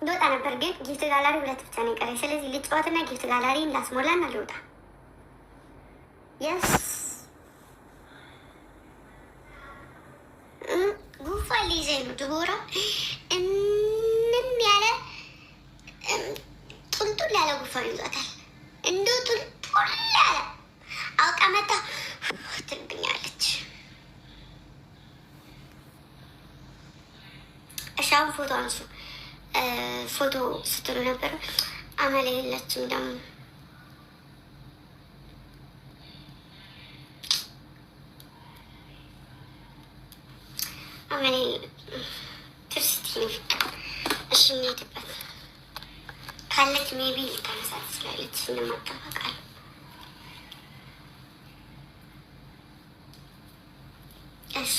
ልወጣ ነበር ግን ጊፍት ጋላሪ 2 ብቻ ነው የቀረኝ። ስለዚህ ልጫወትና ጊፍት ጋላሪን ላስሞላና ልወጣ። የስ ጉንፋን ሊይዘኝ ነው። ድቦራ እንም ያለ ጡልጡል ያለ ጉንፋን ይዟታል። እንደው ጡልጡል ያለ አውቃ መጣ ትልብኛለች። እሻውን ፎቶ አንሱ። ፎቶ ስትሉ ነበር። አመል የለችም ደግሞ አመል ትርስቲ እሺ የሚሄድበት ካለች ሜቢ ልታነሳት ስላለች እንደማጠባቃል እሺ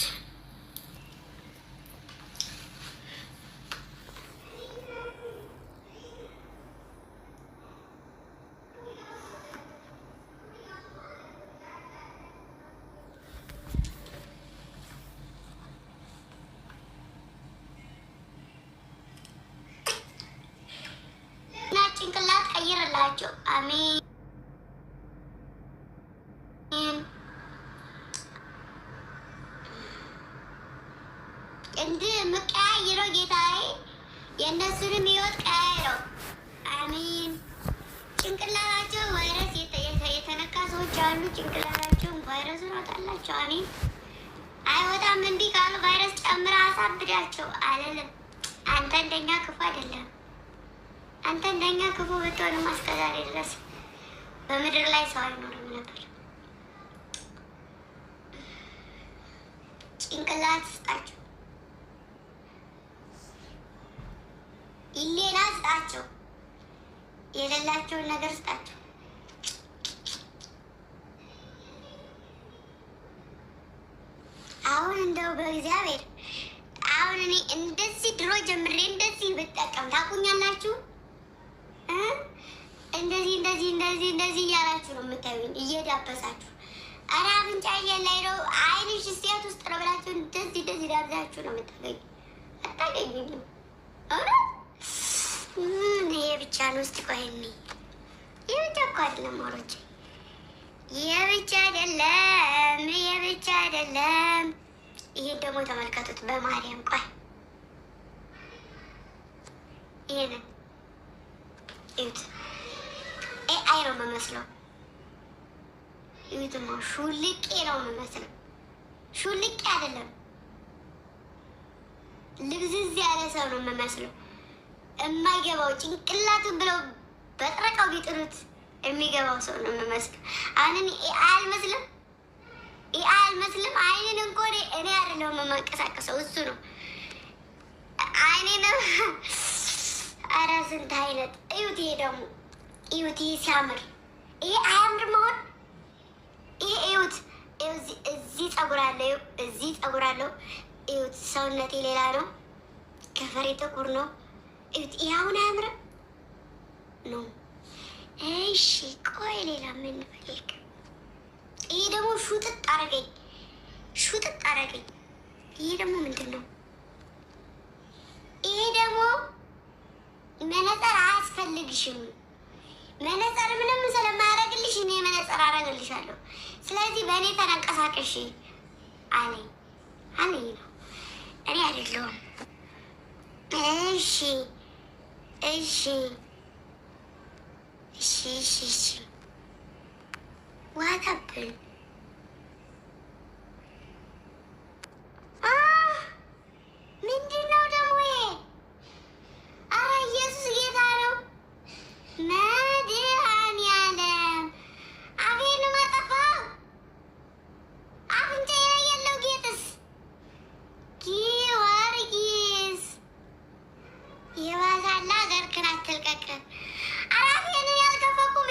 ጭንቅላት ቀይርላቸው። አሜን። እንዲህ የምቀያይረው ጌታዬ የእነሱንም ህይወት ቀያይረው። አሜን። ጭንቅላታቸው ቫይረስ የተነካ ሰዎች አሉ። ጭንቅላታቸውን ቫይረሱን አውጣላቸው። አሜን። አይወጣም እምቢ ካሉ ቫይረስ ጨምራ አሳብዳቸው አለለም። አንተ እንደኛ ክፉ አይደለም። አንተ እንደኛ ክፉ ብትሆንም እስከዛሬ ድረስ በምድር ላይ ሰው አይኖርም ነበር። ጭንቅላት ስጣቸው፣ ሌላ ስጣቸው፣ የሌላቸውን ነገር ስጣቸው። አሁን እንደው በእግዚአብሔር አሁን እኔ እንደዚህ ድሮ ጀምሬ እንደዚህ ብጠቀም ታቁኛላችሁ። እንደዚህ እያላችሁ ነው የምታዩኝ፣ እየዳበሳችሁ። ኧረ አፍንጫ ላይ ነው አይንሽ ሴት ውስጥ ነው ብላችሁ እንደዚህ ዳብዛችሁ ነው የምታገኙ። አታገኙኝም። ይሄ ብቻ ነው። እስቲ ቆይኒ፣ ይህ ብቻ እኮ አይደለም ወሮች፣ ይህ ብቻ አይደለም። ይሄን ደግሞ ተመልከቱት በማርያም። ቆይ ይሄንን እዩት። አይ ነው የምመስለው። እዩትማ፣ ሹልቄ ነው የምመስለው። ሹልቄ አይደለም፣ ልብዝዝ ያለ ሰው ነው የምመስለው። የማይገባው ጭንቅላቱን ብለው በጥረቃው ቢጥሩት የሚገባው ሰው ነው የምመስለው። አሁን አልመስልም፣ አይንን እንኳ እኔ አይደለሁም የማንቀሳቀሰው እሱ ነው። አይኔ ነው። ኧረ ስንት አይነት እዩት። ይሄ ደግሞ እዩት። ይሄ ሲያምር፣ ይሄ አያምር መሆን። ይሄ እዩት። እዚህ ፀጉር አለው፣ እዚህ ፀጉር አለው። እዩት። ሰውነቴ ሌላ ነው፣ ከፈሬ ጥቁር ነው። እዩት። ይሄ አሁን አያምርም ነው። እሺ ቆይ ሌላ ምን ፈልግ? ይሄ ደግሞ ሹጥጥ አረገኝ። ይሄ ደግሞ ምንድን ነው? ይሄ ደግሞ መነጽር አያስፈልግሽም። መነጽር ምንም ስለማያደርግልሽ እኔ መነጽር አደርግልሻለሁ። ስለዚህ በእኔ ተንቀሳቀሽ አለኝ ነው። እኔ አይደለሁም። እሺ ዋታብል ምንድን ነው ደግሞ ይሄ? ኧረ ኢየሱስ ጌታ ነው። መድኃኒዓለም አፌን ማጠፋው አፍንጫዬ ላይ ያለው ጌጥስ ጊዮርጊስ የባዛላ ገርክን አትልቀቅ። አራፌን ያልከፈኩም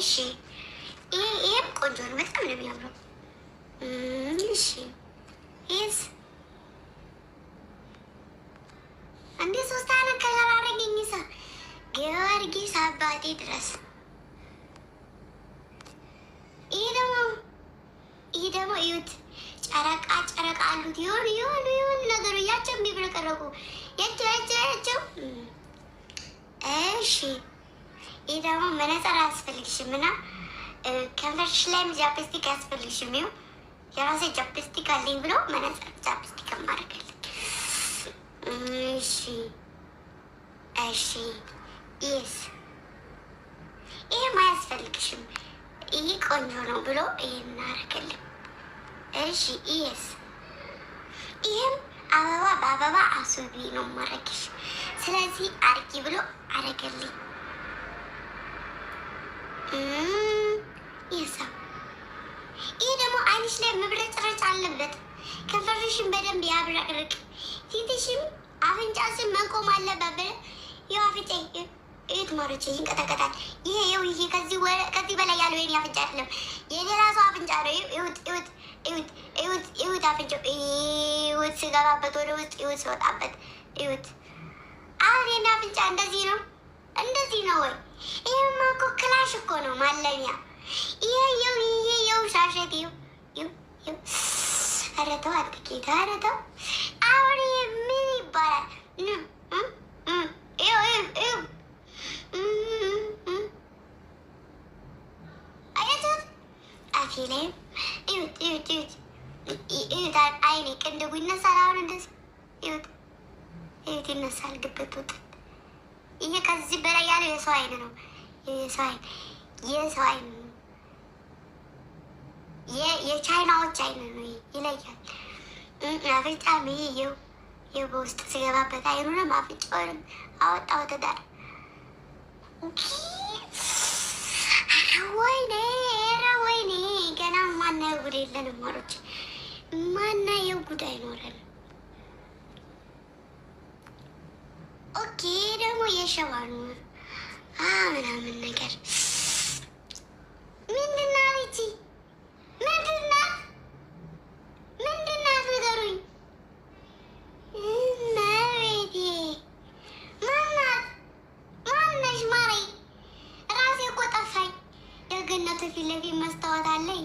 እሺ ይሄም ቆንጆ ነው። በጣም ነው የሚያምረው። እሺ ይሄስ እንዴ ሶስት አይነት ከለር አደረገኝ። ጊዮርጊስ አባቴ ድረስ። ይሄ ደግሞ እዩት፣ ጨረቃ አሉት የሆኑ ነገሩ ያቸው የሚብረቀረቁ ያቸው። እሺ ይሄ ደግሞ መነጽር አያስፈልግሽም እና ከንፈርሽ ላይም ጃፕስቲክ አያስፈልግሽም። ይኸው የራሴ ጃፕስቲክ አለኝ ብሎ መነጽር ጃፕስቲክ ማድረጋለን። እሺ ይስ ይሄም አያስፈልግሽም። ይሄ ቆንጆ ነው ብሎ ይሄን እናደርጋለን። እሺ ይስ ይህም አበባ በአበባ አስቢ ነው ማረግሽ። ስለዚህ አርጊ ብሎ አረገልኝ። ይሰው ይህ ደግሞ አይንሽ ላይ መብረጭረጭ አለበት። ከንፈርሽን በደንብ ያብረቅርቅ። ፊትሽም አፍንጫሽን መቆም አለበት። ይኸው አፍንጫ እዩት ማሮቼ ይንቀጠቀጣል። ይሄ ከዚህ በላይ ያለው የኔ አፍንጫ አይደለም፣ የሌላ ሰው አፍንጫ ነው። እዩት አፍንጫው፣ እዩት ስገባበት ወደ ውስጥ፣ እዩት ስወጣበት፣ እዩት። አሁን የኔ አፍንጫ እንደዚህ ነው ወይ? ይሄማ እኮ ክላሽ እኮ ነው ማለሚያ። ይሄው ሻሸት ኧረ ተው አትኬት፣ ኧረ ተው። አሁን ይሄ ምን ይባላል? አያችሁት? አፌ ላይም እዩት። አይኔ ቅንድቡ ይነሳል። አሁን እንደዚህ እዩት ይነሳል። ግብት ውጥ። ይሄ ከዚህ በላይ ያለው የሰው አይን ነው። የሰው አይን የቻይናዎች አይን ነው። ይለያል። አፍንጫም ይሄው በውስጥ ሲገባበት አይኑንም አፍንጫውንም አወጣው ተዳር። ወይኔ ገና ማናየው ጉድ የለንም ማሮች፣ ማናየው ጉድ አይኖረንም። ኦኬ ደግሞ የሸዋኑ ምናምን ነገር ምንድናት ይቺ? ምንድናት ንገሩኝ። እመቤቴ ማነሽ? ማሬ ራሴ እኮ ጠፋኝ። ደግነቱ ፊት ለፊት መስታወት አለኝ።